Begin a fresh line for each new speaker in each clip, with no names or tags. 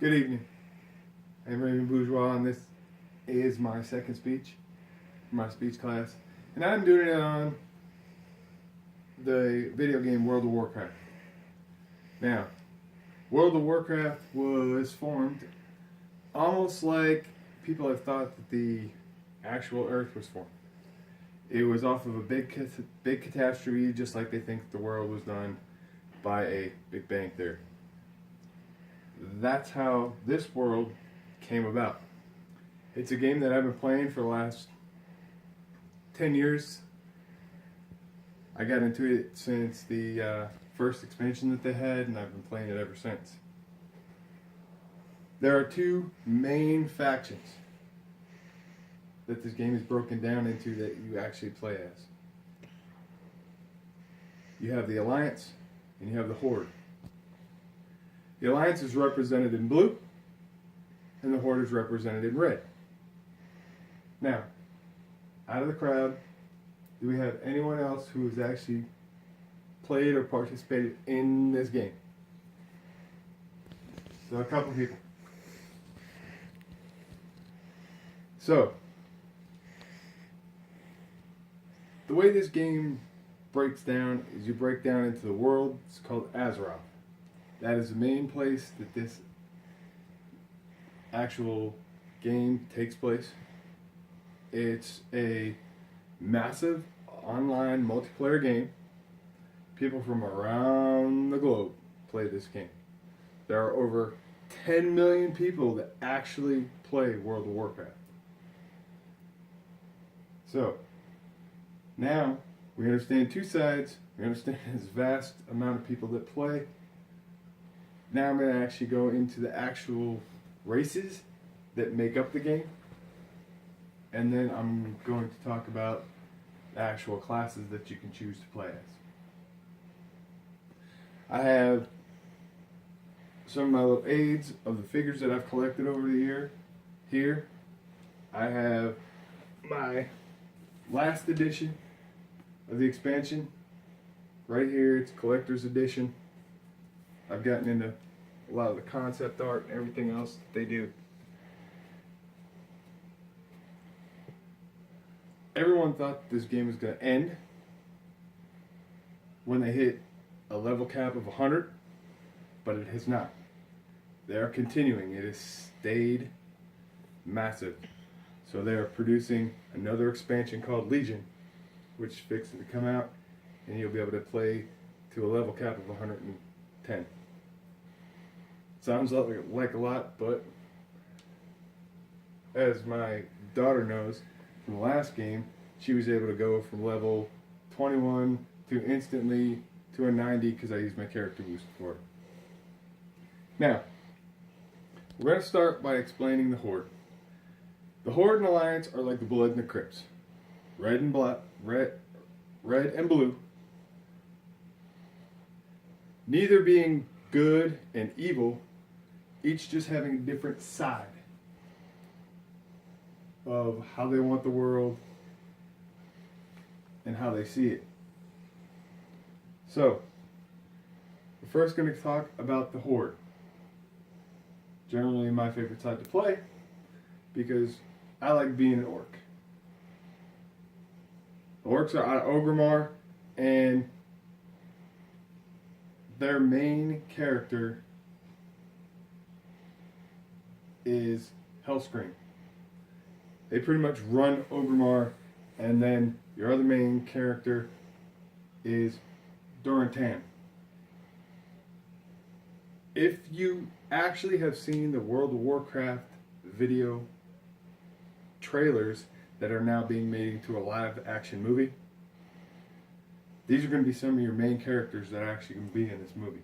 Good evening. I'm Raymond Bourgeois, and this is my second speech for my speech class. And I'm doing it on the video game World of Warcraft. Now, World of Warcraft was formed almost like people have thought that the actual Earth was formed. It was off of a big catastrophe, just like they think the world was done by a Big Bang Theory. That's how this world came about. It's a game that I've been playing for the last 10 years. I got into it since the first expansion that they had, and I've been playing it ever since. There are two main factions that this game is broken down into that you actually play as. You have the Alliance and you have the Horde. The Alliance is represented in blue and the Horde is represented in red. Now, out of the crowd, do we have anyone else who has actually played or participated in this game? So a couple people. So, the way this game breaks down is you break down into the world. It's called Azeroth. That is the main place that this actual game takes place. It's a massive online multiplayer game. People from around the globe play this game. There are over 10 million people that actually play World of Warcraft. So, now we understand two sides. We understand this vast amount of people that play. Now I'm going to actually go into the actual races that make up the game. And then I'm going to talk about the actual classes that you can choose to play as. I have some of my little aids of the figures that I've collected over the year. Here, I have my last edition of the expansion. Right here, it's collector's edition. I've gotten into a lot of the concept art and everything else that they do. Everyone thought this game was going to end when they hit a level cap of 100, but it has not. They are continuing. It has stayed massive. So they are producing another expansion called Legion, which is fixing to come out, and you'll be able to play to a level cap of 110. Sounds like a lot, but as my daughter knows from the last game, she was able to go from level 21 to instantly to a 90 because I used my character boost for it. Now, we're going to start by explaining the Horde. The Horde and Alliance are like the Blood and the Crips. Red and blue. Neither being good and evil, each just having a different side of how they want the world and how they see it. So, we're first going to talk about the Horde. Generally my favorite side to play because I like being an orc. The orcs are out of Orgrimmar, and their main character is Hellscream. They pretty much run Orgrimmar, and then your other main character is Durantan. If you actually have seen the World of Warcraft video trailers that are now being made into a live action movie, these are going to be some of your main characters that are actually going to be in this movie.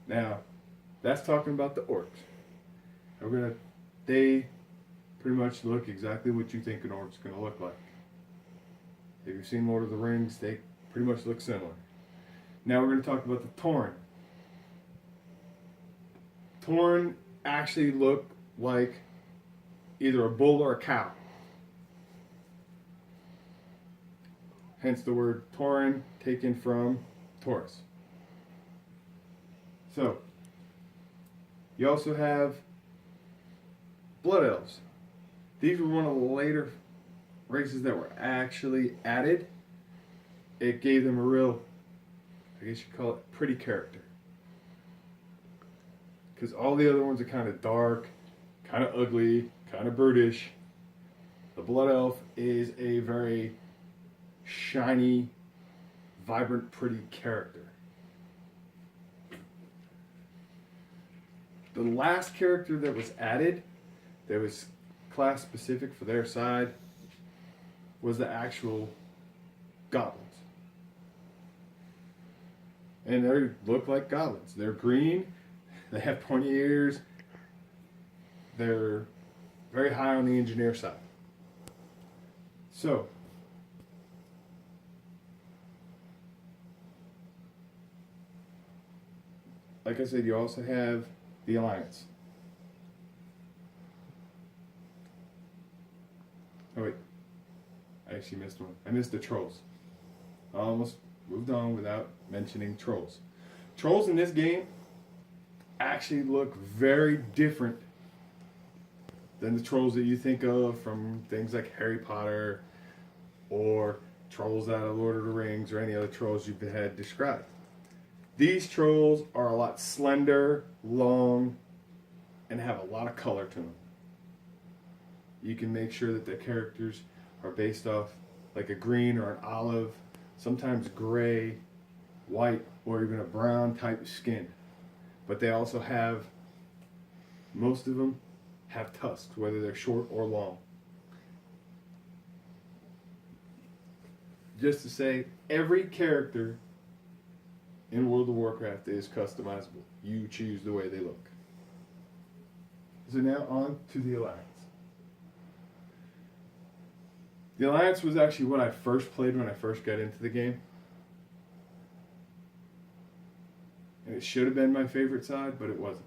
Now, that's talking about the orcs. They pretty much look exactly what you think an orc's going to look like. If you've seen Lord of the Rings, they pretty much look similar. Now we're going to talk about the Tauren. Tauren actually look like either a bull or a cow. Hence the word Tauren, taken from Taurus. So, you also have Blood Elves. These were one of the later races that were actually added. It gave them a real, I guess you'd call it, pretty character. Because all the other ones are kind of dark, kind of ugly, kind of brutish. The Blood Elf is a very shiny, vibrant, pretty character. The last character that was added, that was class specific for their side, was the actual goblins. And they look like goblins. They're green, they have pointy ears, they're very high on the engineer side. So, like I said, you also have the Alliance. Oh wait, I actually missed one. I missed the Trolls. I almost moved on without mentioning Trolls. Trolls in this game actually look very different than the Trolls that you think of from things like Harry Potter or Trolls out of Lord of the Rings or any other Trolls you've had described. These Trolls are a lot slender, long, and have a lot of color to them. You can make sure that their characters are based off like a green or an olive, sometimes gray, white, or even a brown type skin. But they also have, most of them have tusks, whether they're short or long. Just to say, every character in World of Warcraft is customizable. You choose the way they look. So now on to the Alliance. The Alliance was actually what I first played when I first got into the game. And it should have been my favorite side, but it wasn't.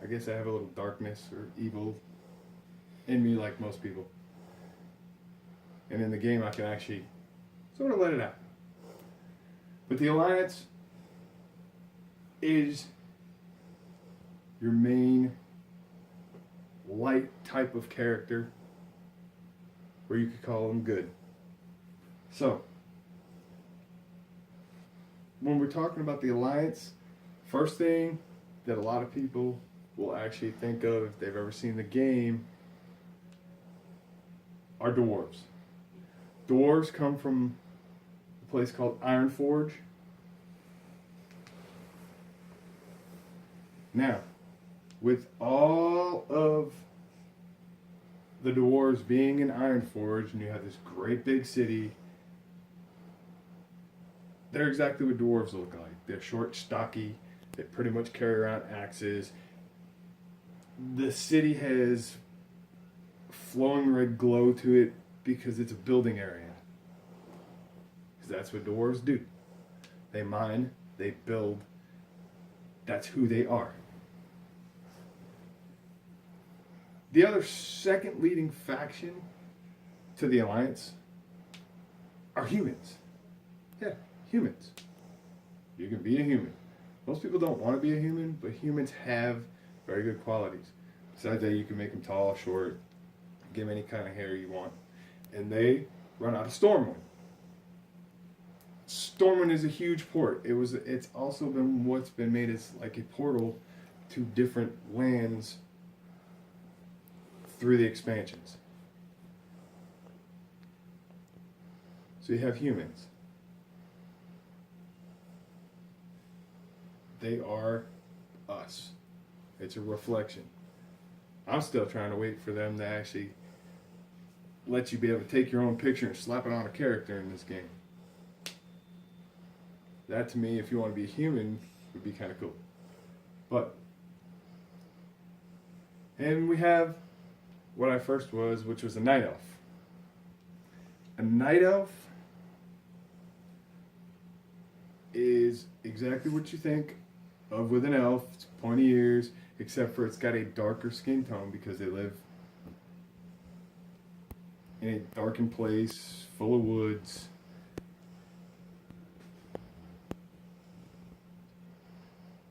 I guess I have a little darkness or evil in me like most people. And in the game I can actually sort of let it out. But the Alliance is your main light type of character, or you could call them good. So, when we're talking about the Alliance, first thing that a lot of people will actually think of if they've ever seen the game are dwarves. Dwarves come from a place called Ironforge. Now, with all of the dwarves being in Ironforge, and you have this great big city, they're exactly what dwarves look like. They're short, stocky, they pretty much carry around axes. The city has flowing red glow to it because it's a building area. Because that's what dwarves do. They mine, they build, that's who they are. The other second leading faction to the Alliance are humans. Yeah, humans. You can be a human. Most people don't want to be a human, but humans have very good qualities. Besides that, you can make them tall, short, give them any kind of hair you want. And they run out of Stormwind. Stormwind is a huge port. It's also been what's been made as like a portal to different lands through the expansions. So you have humans. They are us. It's a reflection. I'm still trying to wait for them to actually let you be able to take your own picture and slap it on a character in this game. That to me, if you want to be a human, would be kind of cool. But, and we have what I first was, which was a night elf. A night elf is exactly what you think of with an elf. It's pointy ears, except for it's got a darker skin tone because they live in a darkened place full of woods.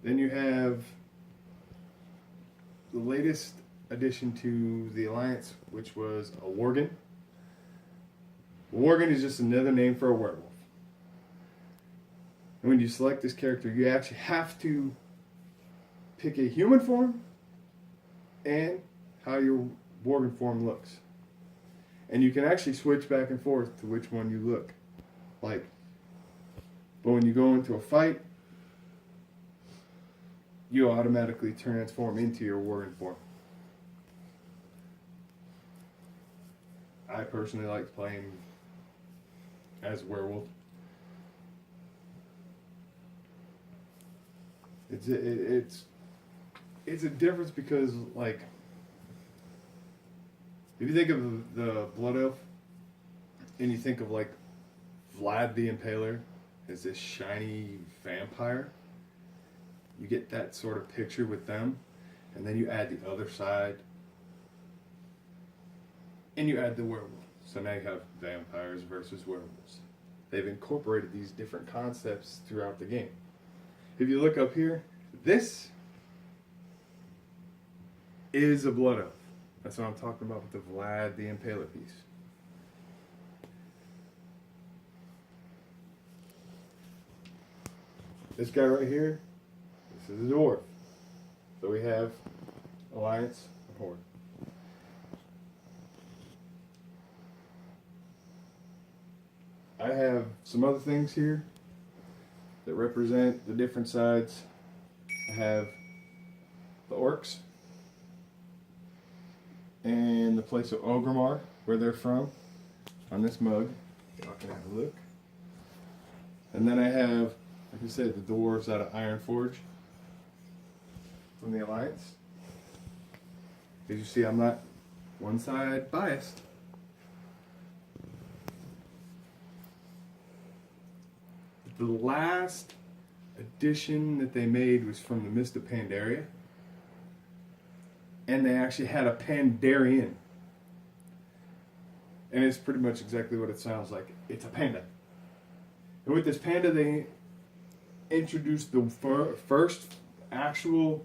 Then you have the latest addition to the Alliance, which was a Worgen. A Worgen is just another name for a werewolf. And when you select this character, you actually have to pick a human form and how your Worgen form looks. And you can actually switch back and forth to which one you look like. But when you go into a fight, you automatically transform into your Worgen form. I personally like playing as a werewolf. It's a difference because, like, if you think of the Blood Elf and you think of like Vlad the Impaler as this shiny vampire, you get that sort of picture with them, and then you add the other side and you add the werewolf. So now you have vampires versus werewolves. They've incorporated these different concepts throughout the game. If you look up here, this is a Blood Elf. That's what I'm talking about with the Vlad the Impaler piece. This guy right here, this is a dwarf. So we have Alliance and Horde. I have some other things here that represent the different sides. I have the orcs and the place of Orgrimmar, where they're from, on this mug. Y'all can have a look. And then I have, like I said, the dwarves out of Ironforge from the Alliance. As you see, I'm not one side biased. The last edition that they made was from the Mist of Pandaria. And they actually had a Pandarian. And it's pretty much exactly what it sounds like. It's a panda. And with this panda, they introduced the first actual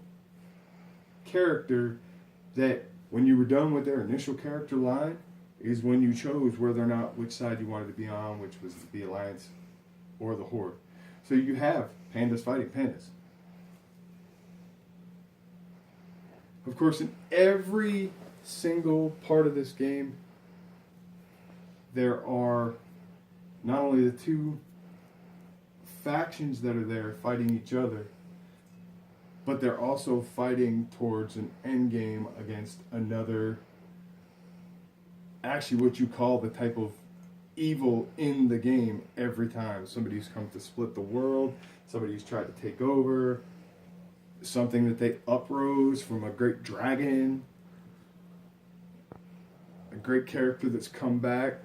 character that, when you were done with their initial character line, is when you chose whether or not which side you wanted to be on, which was the Alliance or the Horde. So you have pandas fighting pandas. Of course, in every single part of this game, there are not only the two factions that are there fighting each other, but they're also fighting towards an end game against another, actually what you call the type of evil in the game every time. Somebody's come to split the world, somebody's tried to take over, something that they uprose from a great dragon, a great character that's come back,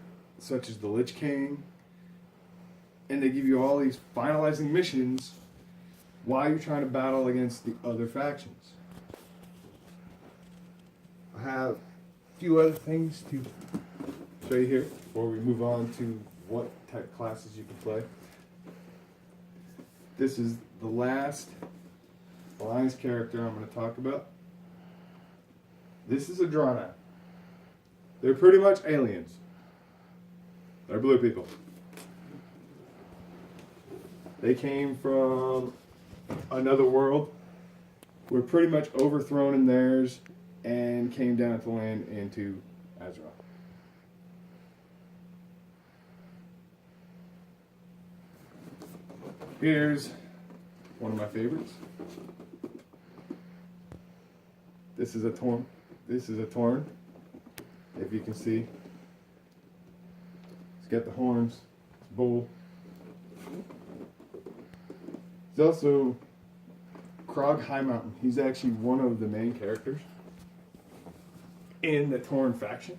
such as the Lich King. And they give you all these finalizing missions while you're trying to battle against the other factions. I have a few other things to show you here before we move on to what type classes you can play. This is the last Alliance character I'm going to talk about. This is a Draenei. They're pretty much aliens. They're blue people. They came from another world, were pretty much overthrown in theirs, and came down to land into Azeroth. Here's one of my favorites. This is a Tauren. This is a Tauren. If you can see, it's got the horns, it's bull. He's also Krog Highmountain. He's actually one of the main characters in the Tauren faction.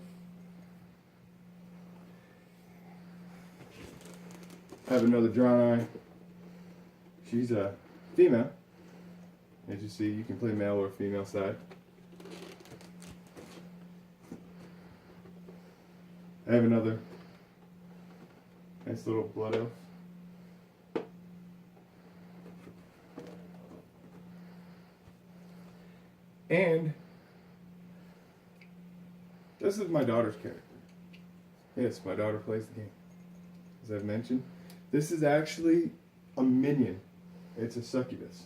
I have another Draenei. She's a female. As you see, you can play male or female side. I have another nice little blood elf. And this is my daughter's character. Yes, my daughter plays the game. As I've mentioned, this is actually a minion. It's a succubus.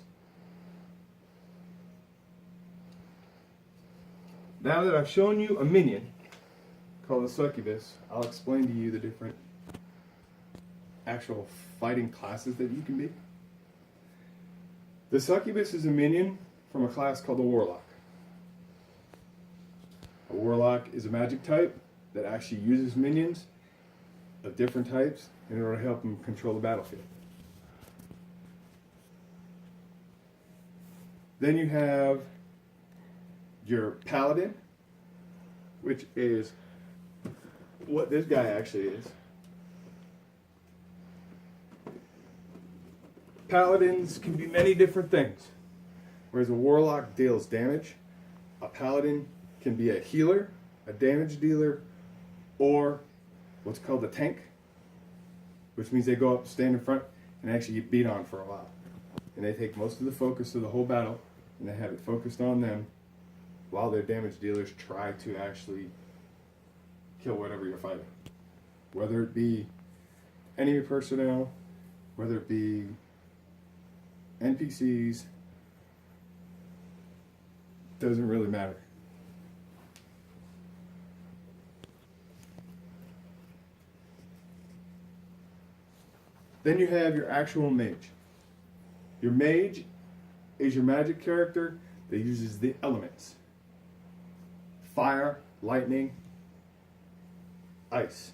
Now that I've shown you a minion called a succubus, I'll explain to you the different actual fighting classes that you can be. The succubus is a minion from a class called the warlock. A warlock is a magic type that actually uses minions of different types in order to help them control the battlefield. Then you have your paladin, which is what this guy actually is. Paladins can be many different things. Whereas a warlock deals damage, a paladin can be a healer, a damage dealer, or what's called a tank, which means they go up, stand in front, and actually get beat on for a while. And they take most of the focus of the whole battle, and they have it focused on them while their damage dealers try to actually kill whatever you're fighting. Whether it be enemy personnel, whether it be NPCs, doesn't really matter. Then you have your actual mage. Your mage is your magic character that uses the elements. Fire, lightning, ice.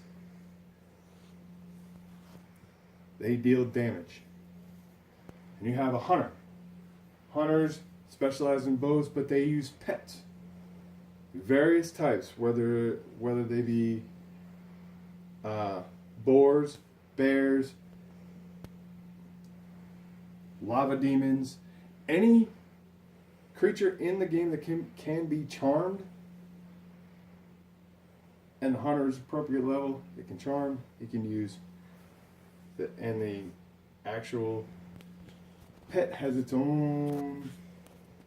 They deal damage. And you have a hunter. Hunters specialize in bows, but they use pets. Various types, whether they be boars, bears, lava demons, any creature in the game that can be charmed, and the hunter's appropriate level, it can charm, it can use, and the actual pet has its own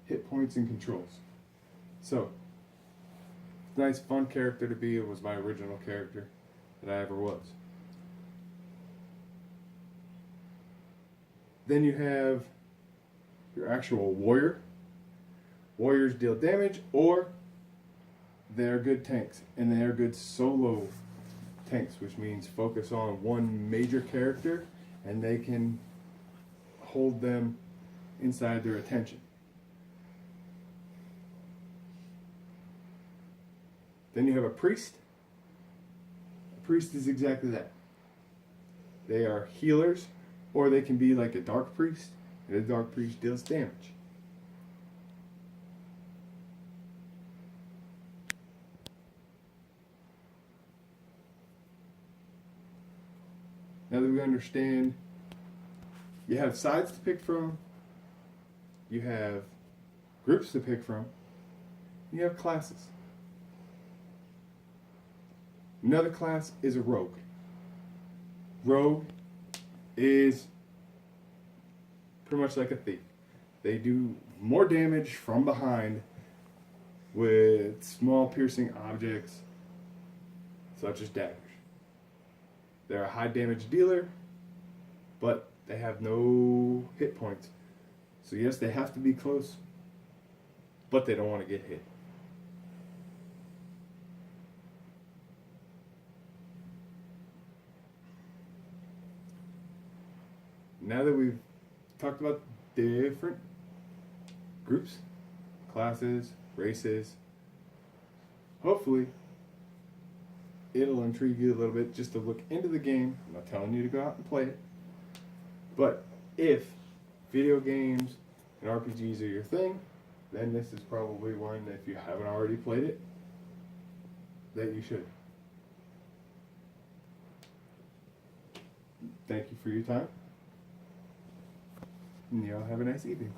hit points and controls. So, nice fun character to be. It was my original character that I ever was. Then you have your actual warrior. Warriors deal damage, or they're good tanks, and they are good solo tanks, which means focus on one major character and they can hold them inside their attention. Then you have a priest. A priest is exactly that. They are healers, or they can be like a dark priest, and a dark priest deals damage. Now that we understand, you have sides to pick from, you have groups to pick from, you have classes. Another class is a rogue. Rogue is pretty much like a thief. They do more damage from behind with small piercing objects such as daggers. They're a high damage dealer, but they have no hit points. So yes, they have to be close, but they don't want to get hit. Now that we've talked about different groups, classes, races, hopefully it'll intrigue you a little bit just to look into the game. I'm not telling you to go out and play it, but if video games and RPGs are your thing, then this is probably one that if you haven't already played it, that you should. Thank you for your time. And y'all have a nice evening.